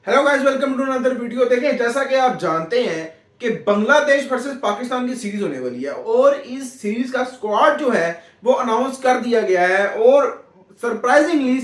Hello guys, welcome to another video. देखें, जैसा कि आप जानते हैं कि बांग्लादेश वर्सेस पाकिस्तान की सीरीज होने वाली है और इस सीरीज का स्क्वाड जो है वो अनाउंस कर दिया गया है। और सरप्राइजिंगली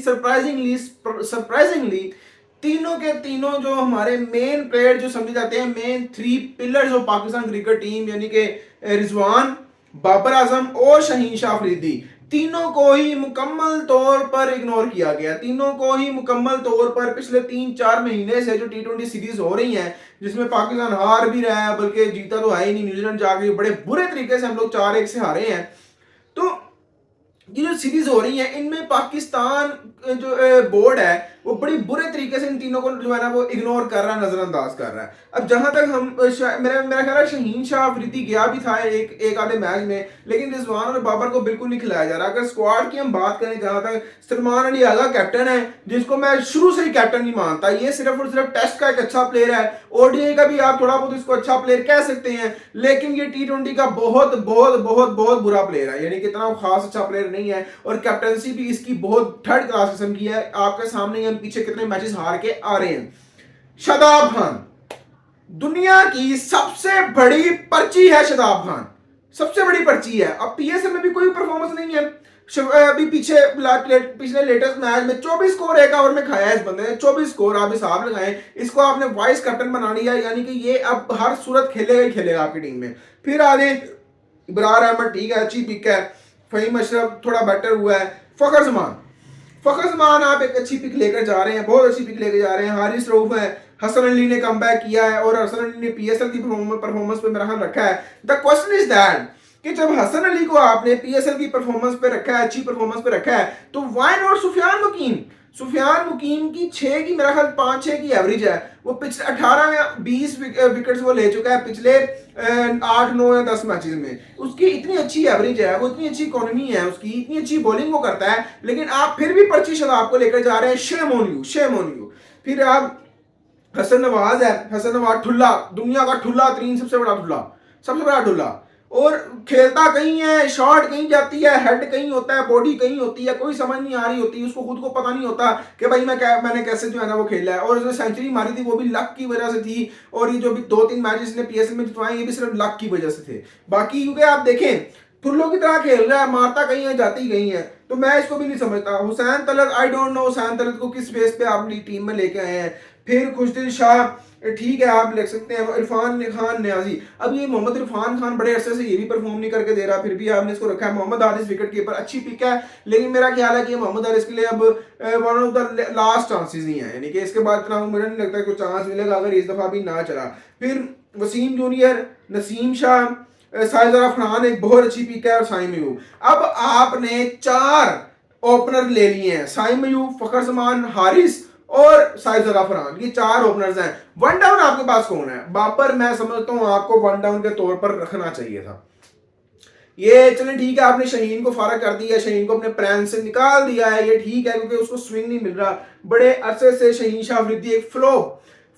तीनों के तीनों जो हमारे मेन प्लेयर जो समझे जाते हैं, main three pillars of Pakistan cricket team, यानी कि रिजवान, बाबर आजम और शहीन शाह अफरीदी, तीनों को ही मुकम्मल तौर पर इग्नोर किया गया। तीनों को ही मुकम्मल तौर पर पिछले 3-4 महीने से जो T20 सीरीज हो रही है, जिसमें पाकिस्तान हार भी रहा है, बल्कि जीता तो है ही नहीं, न्यूजीलैंड जाके बड़े बुरे तरीके से हम लोग 4-1 से हारे हैं। तो ये जो सीरीज हो रही है, इनमें पाकिस्तान जो बोर्ड है वो बड़ी बुरे तरीके से इन तीनों को जो है ना वो इग्नोर कर रहा है, नजरअंदाज कर रहा है। अब जहां तक हम मेरा ख्याल है शहीन शाह अफरीदी गया भी था एक आधे मैच में, लेकिन रिजवान और बाबर को बिल्कुल नहीं खिलाया जा रहा। अगर स्क्वाड की हम बात करें, जहां तक सलमान अली आगा कैप्टन है, जिसको मैं शुरू से ही कैप्टन नहीं मानता, ये सिर्फ और सिर्फ टेस्ट का एक अच्छा प्लेयर है, ओडीआई का भी आप थोड़ा बहुत इसको अच्छा प्लेयर कह सकते हैं, लेकिन ये T20 का बहुत बहुत बहुत बहुत बुरा प्लेयर है, यानी कि इतना खास अच्छा प्लेयर नहीं है। और कैप्टनसी भी इसकी बहुत थर्ड क्लास किस्म की है। आपके सामने हम पीछे कितने मैचेस हार के आ रहे हैं। शादाब खान दुनिया की सबसे बड़ी पर्ची है। शादाब खान सबसे बड़ी पर्ची है। अब पीएसएल में भी कोई परफॉर्मेंस नहीं है। अभी पिछले लेटेस्ट मैच में 24 स्कोर एक ओवर में खाया है इस बंदे ने। 24 स्कोर आप हिसाब लगाएं। इसको आपने वाइस कैप्टन बना लिया, यानी कि ये अब हर सूरत खेलेगा ही खेलेगा आपकी टीम में। फिर आगे इब्रार अहमद, ठीक है, अच्छी पिक है। फहीम अशरफ थोड़ा बेटर हुआ है। फखर जमान आप एक अच्छी पिक लेकर जा रहे हैं, बहुत अच्छी पिक लेकर जा रहे हैं। हारिस रऊफ है। हसन अली ने कम किया है और हसन अली ने पीएसएल की परफॉर्मेंस पे मेरा ख्याल रखा है। द क्वेश्चन इज दैट कि जब हसन अली को आपने पीएसएल की परफॉर्मेंस पे रखा है, अच्छी परफॉर्मेंस पे रखा है, तो व्हाई नॉट सुफियान मुकीम की 6 की मेरा ख्याल 5-6 की एवरेज है। वो पिछले 18 या 20 विकेट्स वो ले चुका है पिछले 8, 9 या 10 मैचेस में। उसकी इतनी अच्छी एवरेज है, वो इतनी अच्छी इकोनॉमी है उसकी, इतनी अच्छी बॉलिंग वो करता है, लेकिन आप फिर भी पर्ची शदाब को लेकर जा रहे हैं। Shame on you. फिर आप हसन नवाज है। हसन नवाज ठुल्ला, दुनिया का ठुल्ला तरीन, सबसे बड़ा ठुल्ला। और खेलता कहीं है, शॉट कहीं जाती है, हेड कहीं होता है, बॉडी कहीं होती है, कोई समझ नहीं आ रही होती, उसको खुद को पता नहीं होता कि भाई मैंने कैसे जो है ना वो खेला है। और उसने सेंचुरी मारी थी, वो भी लक की वजह से थी। और ये जो भी 2-3 मैचेस ने पीएसएल में जितवाए, ये भी सिर्फ लक की वजह से थे। बाकी क्योंकि आप देखें ठुल्लों की तरह खेल रहा है, मारता कहीं है, जाती कहीं है, तो मैं इसको भी नहीं समझता। Hussain Talat, I don't know Hussain Talat को किस बेस पे आप अपनी टीम में लेके आए हैं। फिर खुशदिल शाह, ठीक है, आप लिख सकते हैं। इरफान खान न्याजी, अब ये मोहम्मद इरफान खान बड़े अरसे से ये भी परफॉर्म नहीं करके दे रहा, फिर भी आपने इसको रखा है। मोहम्मद हारिस विकेट कीपर, अच्छी पिक है, लेकिन मेरा ख्याल है कि मोहम्मद हारिस के लिए अब one of the last chances ही है, यानी कि इसके बाद इतना मुझे नहीं लगता कोई चांस मिलेगा अगर इस दफा भी ना चला। फिर वसीम जूनियर, नसीम शाह, साइजरा फरहान एक बहुत अच्छी पिक है, और साइम अयूब। अब आपने 4 ओपनर ले लिए हैं, साइम अयूब, फखर जमान, हारिस और साइजरा फरहान, ये 4 ओपनर्स हैं। वन डाउन आपके पास कौन है? बाबर मैं समझता हूं आपको वन डाउन के तौर पर रखना चाहिए था। ये चले ठीक है, आपने शहीन को फारग कर दिया, शहीन को अपने प्लान से निकाल दिया है, ये ठीक है, क्योंकि उसको स्विंग नहीं मिल रहा। बड़े अरसे से शहीन शाह अफरीदी एक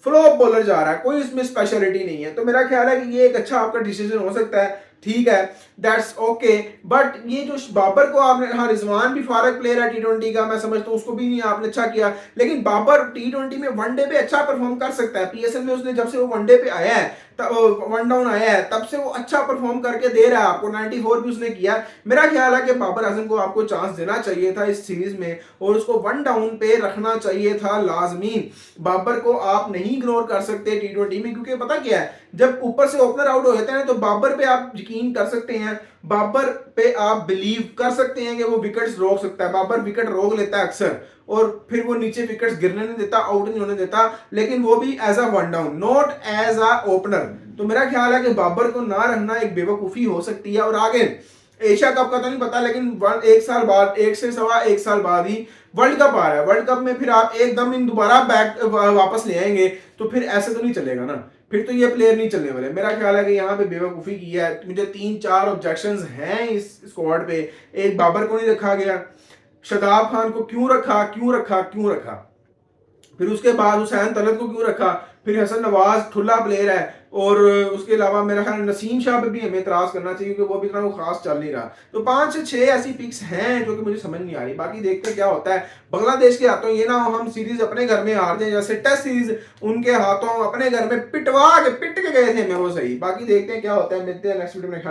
फ्लॉप बॉलर जा रहा है, कोई इसमें स्पेशलिटी नहीं है। तो मेरा ख्याल है कि ये एक अच्छा आपका डिसीजन हो सकता है, ठीक है, दैट्स ओके। बट ये जो बाबर को आपने, हाँ रिजवान भी फारग प्लेयर है T20 का, मैं समझता हूँ उसको भी नहीं आपने अच्छा किया, लेकिन बाबर T20 में वनडे पे अच्छा परफॉर्म कर सकता है। पीएसएल में उसने जब से वो वनडे पे आया है, वन डाउन आया है, तब से वो अच्छा परफॉर्म करके दे रहा है आपको। 94 भी उसने किया। मेरा ख्याल है कि बाबर आजम को आपको चांस देना चाहिए था इस सीरीज में, और उसको वन डाउन पे रखना चाहिए था लाजमी। बाबर को आप नहीं इग्नोर कर सकते T20 में, क्योंकि पता क्या है, जब ऊपर से ओपनर आउट हो जाते हैं तो बाबर पे आप यकीन कर सकते हैं, बाबर पे आप बिलीव कर सकते हैं कि वो विकेट्स रोक सकता है। बाबर विकेट रोक लेता है अक्सर, और फिर वो नीचे विकेट्स गिरने नहीं देता, आउट नहीं होने देता, लेकिन वो भी as a one down, not as a opener. तो मेरा ख्याल है कि बाबर को ना रखना एक बेवकूफ़ी हो सकती है। और आगे एशिया कप का तो नहीं पता, लेकिन 1 साल बाद, 1 से सवा 1 साल बाद ही वर्ल्ड कप आ रहा है। वर्ल्ड कप में फिर आप एकदम इन दोबारा बैक वापस ले आएंगे, तो फिर ऐसे तो नहीं चलेगा ना, फिर तो ये प्लेयर नहीं चलने वाले। मेरा ख्याल है कि यहाँ पे बेवकूफ़ी की है। मुझे 3-4 ऑब्जेक्शंस हैं इस स्क्वाड पे। एक, बाबर को नहीं रखा गया, शादाब खान को क्यों रखा, फिर उसके बाद हुसैन तलत को क्यों रखा, फिर हसन नवाज ठुल्ला प्लेयर है, और उसके अलावा मेरा ख्याल नसीम शाह पे भी हमें इतराज करना चाहिए क्योंकि वो भी इतना वो खास चल नहीं रहा। तो 5 से 6 ऐसी पिक्स हैं जो कि मुझे समझ नहीं आ रही। बाकी देखते हैं क्या होता है। बांग्लादेश के हाथों ये ना हो हम सीरीज अपने घर में हार जाए, जैसे टेस्ट सीरीज उनके हाथों अपने घर में पिट के गए थे हमें वो सही। बाकी देखते हैं क्या होता है, मिलते हैं नेक्स्ट वीडियो में।